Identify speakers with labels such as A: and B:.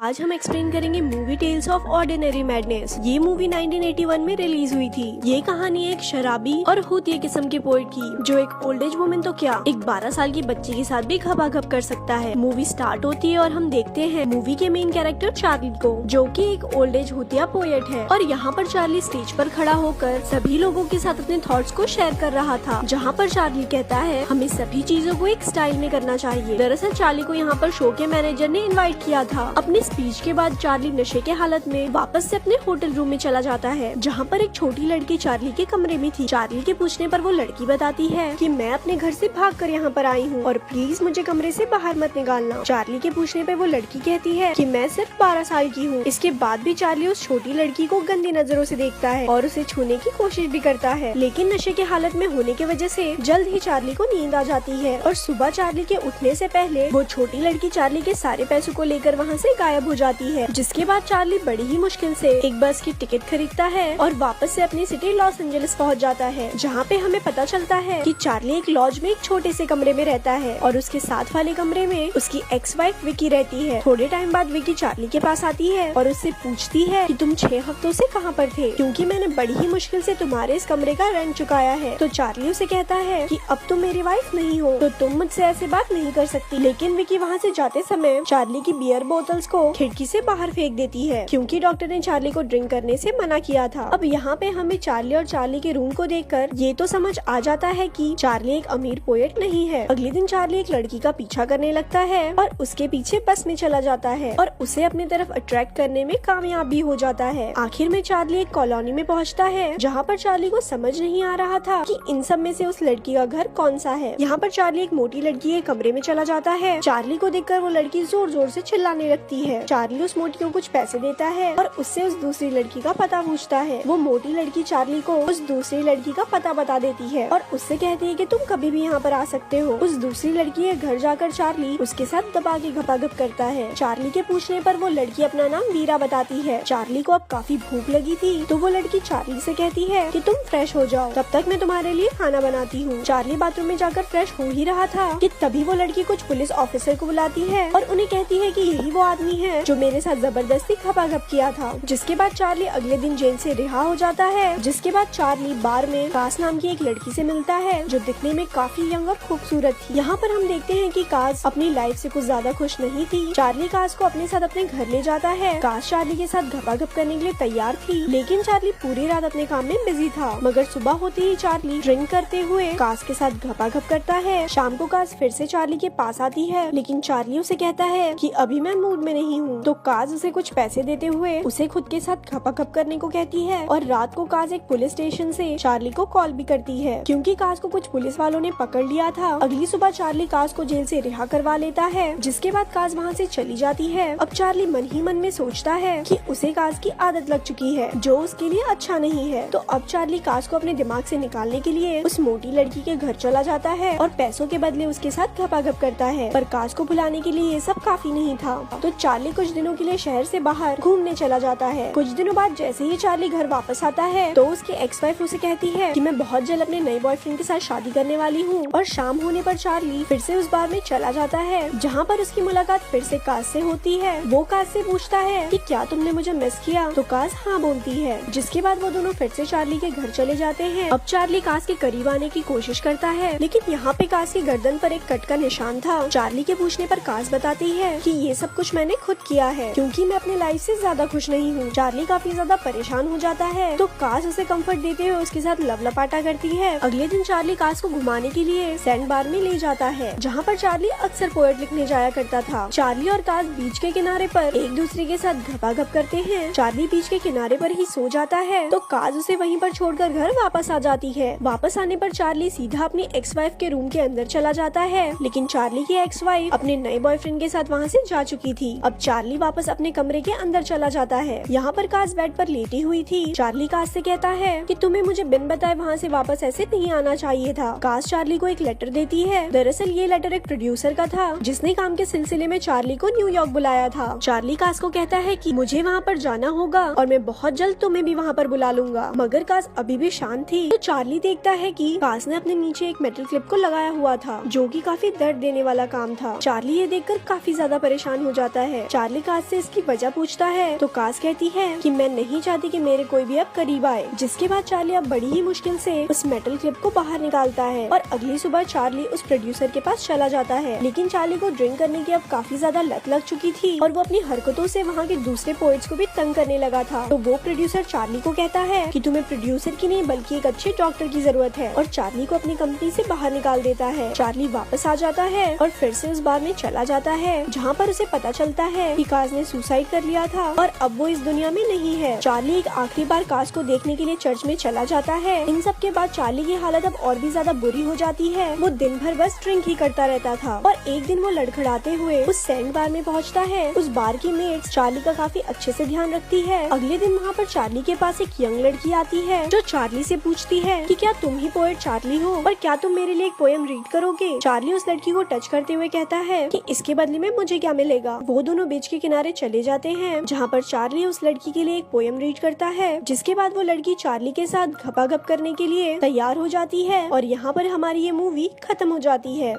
A: आज हम एक्सप्लेन करेंगे movie tales of ordinary madness. ये मूवी 1981 में रिलीज हुई थी। ये कहानी एक शराबी और हुतिया किस्म के पोएट की, जो एक ओल्ड एज वुमन तो क्या एक 12 साल की बच्ची के साथ भी घपाघप कर सकता है। मूवी स्टार्ट होती है और हम देखते हैं मूवी के मेन कैरेक्टर चार्ली को, जो कि एक ओल्ड एज हुतिया पोएट है। और यहाँ पर चार्ली स्टेज पर खड़ा होकर सभी लोगों के साथ अपने थॉट्स को शेयर कर रहा था, जहाँ पर चार्ली कहता है हमें सभी चीजों को एक स्टाइल में करना चाहिए। दरअसल चार्ली को यहाँ पर शो के मैनेजर ने इन्वाइट किया था। अपने स्पीच के बाद चार्ली नशे के हालत में वापस से अपने होटल रूम में चला जाता है, जहाँ पर एक छोटी लड़की चार्ली के कमरे में थी। चार्ली के पूछने पर वो लड़की बताती है कि मैं अपने घर से भागकर यहाँ पर आई हूँ और प्लीज मुझे कमरे से बाहर मत निकालना। चार्ली के पूछने पर वो लड़की कहती है कि मैं सिर्फ 12 साल की हूँ। इसके बाद भी चार्ली उस छोटी लड़की को गंदी नजरों से देखता है और उसे छूने की कोशिश भी करता है, लेकिन नशे के हालत में होने की वजह से जल्द ही चार्ली को नींद आ जाती है। और सुबह चार्ली के उठने से पहले वो छोटी लड़की चार्ली के सारे पैसों को लेकर वहाँ से गायब हो जाती है। जिसके बाद चार्ली बड़ी ही मुश्किल से एक बस की टिकट खरीदता है और वापस से अपनी सिटी लॉस एंजलिस पहुँच जाता है, जहाँ पे हमें पता चलता है कि चार्ली एक लॉज में एक छोटे से कमरे में रहता है और उसके साथ वाले कमरे में उसकी एक्स वाइफ विकी रहती है। थोड़े टाइम बाद विकी चार्ली के पास आती है और उससे पूछती है कि तुम 6 हफ्तों से कहाँ पर थे, क्योंकि मैंने बड़ी ही मुश्किल से तुम्हारे इस कमरे का रेंट चुकाया है। तो चार्ली उसे कहता है कि अब तुम मेरी वाइफ नहीं हो, तो तुम मुझसे ऐसे बात नहीं कर सकती। लेकिन विकी वहाँ से जाते समय चार्ली की बियर बोतल्स को खिड़की से बाहर फेंक देती है, क्योंकि डॉक्टर ने चार्ली को ड्रिंक करने से मना किया था। अब यहाँ पे हमें चार्ली और चार्ली के रूम को देखकर ये तो समझ आ जाता है कि चार्ली एक अमीर पोएट नहीं है। अगले दिन चार्ली एक लड़की का पीछा करने लगता है और उसके पीछे बस में चला जाता है और उसे अपनी तरफ अट्रैक्ट करने में कामयाब भी हो जाता है। आखिर में चार्ली एक कॉलोनी में पहुँचता है, जहाँ पर चार्ली को समझ नहीं आ रहा था कि इन सब में से उस लड़की का घर कौन सा है। यहाँ पर चार्ली एक मोटी लड़की के कमरे में चला जाता है। चार्ली को देखकर वो लड़की जोर जोर से चिल्लाने लगती है। चार्ली उस मोटी को कुछ पैसे देता है और उससे उस दूसरी लड़की का पता पूछता है। वो मोटी लड़की चार्ली को उस दूसरी लड़की का पता बता देती है और उससे कहती है कि तुम कभी भी यहाँ पर आ सकते हो। उस दूसरी लड़की के घर जाकर चार्ली उसके साथ दबा के घपाघप करता है। चार्ली के पूछने पर वो लड़की अपना नाम वीरा बताती है। चार्ली को अब काफी भूख लगी थी, तो वो लड़की चार्ली से कहती है कि तुम फ्रेश हो जाओ, तब तक मैं तुम्हारे लिए खाना बनाती हूँ। चार्ली बाथरूम में जाकर फ्रेश हो ही रहा था कि तभी वो लड़की कुछ पुलिस ऑफिसर को बुलाती है और उन्हें कहती है कि यही वो आदमी है जो मेरे साथ जबरदस्ती घपाघप किया था। जिसके बाद चार्ली अगले दिन जेल से रिहा हो जाता है। जिसके बाद चार्ली बार में कास नाम की एक लड़की से मिलता है, जो दिखने में काफी यंग और खूबसूरत थी। यहाँ पर हम देखते हैं कि कास अपनी लाइफ से कुछ ज्यादा खुश नहीं थी। चार्ली कास को अपने साथ अपने घर ले जाता है। कास चार्ली के साथ घपाघप करने के लिए तैयार थी, लेकिन चार्ली पूरी रात अपने काम में बिजी था। मगर सुबह होते ही चार्ली ड्रिंक करते हुए कास के साथ घपाघप करता है। शाम को कास फिर से चार्ली के पास आती है, लेकिन चार्ली उसे कहता है कि अभी मैं मूड में नहीं हूँ। तो कास उसे कुछ पैसे देते हुए उसे खुद के साथ घपाघप करने को कहती है। और रात को कास एक पुलिस स्टेशन से चार्ली को कॉल भी करती है, क्योंकि कास को कुछ पुलिस वालों ने पकड़ लिया था। अगली सुबह चार्ली कास को जेल से रिहा करवा लेता है, जिसके बाद कास वहाँ से चली जाती है। अब चार्ली मन ही मन में सोचता है कि उसे कास की आदत लग चुकी है, जो उसके लिए अच्छा नहीं है। तो अब चार्ली कास को अपने दिमाग से निकालने के लिए उस मोटी लड़की के घर चला जाता है और पैसों के बदले उसके साथ घपाघप करता है। पर कास को भुलाने के लिए ये सब काफी नहीं था, तो चार्ली कुछ दिनों के लिए शहर से बाहर घूमने चला जाता है। कुछ दिनों बाद जैसे ही चार्ली घर वापस आता है, तो उसकी एक्स वाइफ उसे कहती है कि मैं बहुत जल्द अपने नए बॉयफ्रेंड के साथ शादी करने वाली हूँ। और शाम होने पर चार्ली फिर से उस बार में चला जाता है, जहाँ पर उसकी मुलाकात फिर से कास से होती है। वो कास से पूछता है कि क्या तुमने मुझे मिस किया, तो कास हाँ बोलती है। जिसके बाद वो दोनों फिर से चार्ली के घर चले जाते हैं। अब चार्ली कास के करीब आने की कोशिश करता है, लेकिन यहाँ पे कास की गर्दन पर एक कट का निशान था। चार्ली के पूछने पर कास बताती है कि ये सब कुछ मैंने खुद किया है, क्योंकि मैं अपनी लाइफ से ज्यादा खुश नहीं हूँ। चार्ली काफी ज्यादा परेशान हो जाता है, तो कास उसे कंफर्ट देते हुए उसके साथ लवलपाटा करती है। अगले दिन चार्ली कास को घुमाने के लिए सैंड बार में ले जाता है, जहाँ पर चार्ली अक्सर पोएट लिखने जाया करता था। चार्ली और कास बीच के किनारे पर एक दूसरे के साथ घपाघप करते हैं। चार्ली बीच के किनारे पर ही सो जाता है, तो कास उसे वहीं पर छोड़कर घर वापस आ जाती है। वापस आने पर चार्ली सीधा अपनी एक्स वाइफ के रूम के अंदर चला जाता है, लेकिन चार्ली की एक्स वाइफ अपने नए बॉयफ्रेंड के साथ वहाँ से जा चुकी थी। अब चार्ली वापस अपने कमरे के अंदर चला जाता है। यहाँ पर कास बेड पर लेटी हुई थी। चार्ली कास से कहता है कि तुम्हें मुझे बिन बताए वहाँ से वापस ऐसे नहीं आना चाहिए था। कास चार्ली को एक लेटर देती है। दरअसल ये लेटर एक प्रोड्यूसर का था, जिसने काम के सिलसिले में चार्ली को न्यूयॉर्क बुलाया था। चार्ली कास को कहता है कि मुझे वहाँ पर जाना होगा और मैं बहुत जल्द तुम्हें भी वहाँ पर बुला लूंगा। मगर कास अभी भी शांत थी। तो चार्ली देखता है कि कास ने अपने नीचे एक मेटल क्लिप को लगाया हुआ था, जो कि काफी दर्द देने वाला काम था। चार्ली ये देखकर काफी ज्यादा परेशान हो जाता है। चार्ली काज से इसकी वजह पूछता है तो काज कहती है कि मैं नहीं चाहती कि मेरे कोई भी अब करीब आए। जिसके बाद चार्ली अब बड़ी ही मुश्किल से उस मेटल क्लिप को बाहर निकालता है और अगली सुबह चार्ली उस प्रोड्यूसर के पास चला जाता है। लेकिन चार्ली को ड्रिंक करने की अब काफी ज्यादा लत लग चुकी थी और वो अपनी हरकतों से वहाँ के दूसरे पोइट्स को भी तंग करने लगा था। तो वो प्रोड्यूसर चार्ली को कहता है कि तुम्हें प्रोड्यूसर की नहीं बल्कि एक अच्छे डॉक्टर की जरूरत है और चार्ली को अपनी कंपनी से बाहर निकाल देता है। चार्ली वापस आ जाता है और फिर से उस बार में चला जाता है जहाँ पर उसे पता चलता है कि काज ने सुसाइड कर लिया था और अब वो इस दुनिया में नहीं है। चार्ली एक आखिरी बार काज को देखने के लिए चर्च में चला जाता है। इन सब के बाद चार्ली की हालत अब और भी ज्यादा बुरी हो जाती है। वो दिन भर बस ड्रिंक ही करता रहता था और एक दिन वो लड़खड़ाते हुए उस सैंड बार में पहुंचता है। उस बार की मेट्स चार्ली का काफी अच्छे से ध्यान रखती है। अगले दिन वहाँ पर चार्ली के पास एक यंग लड़की आती है जो चार्ली से पूछती है कि क्या तुम ही पोएट चार्ली हो और क्या तुम मेरे लिए एक पोएम रीड करोगे। चार्ली उस लड़की को टच करते हुए कहता है कि इसके बदले में मुझे क्या मिलेगा। वो दोनों बीच के किनारे चले जाते हैं जहाँ पर चार्ली उस लड़की के लिए एक पोएम रीड करता है। जिसके बाद वो लड़की चार्ली के साथ घपाघप करने के लिए तैयार हो जाती है और यहाँ पर हमारी ये मूवी खत्म हो जाती है।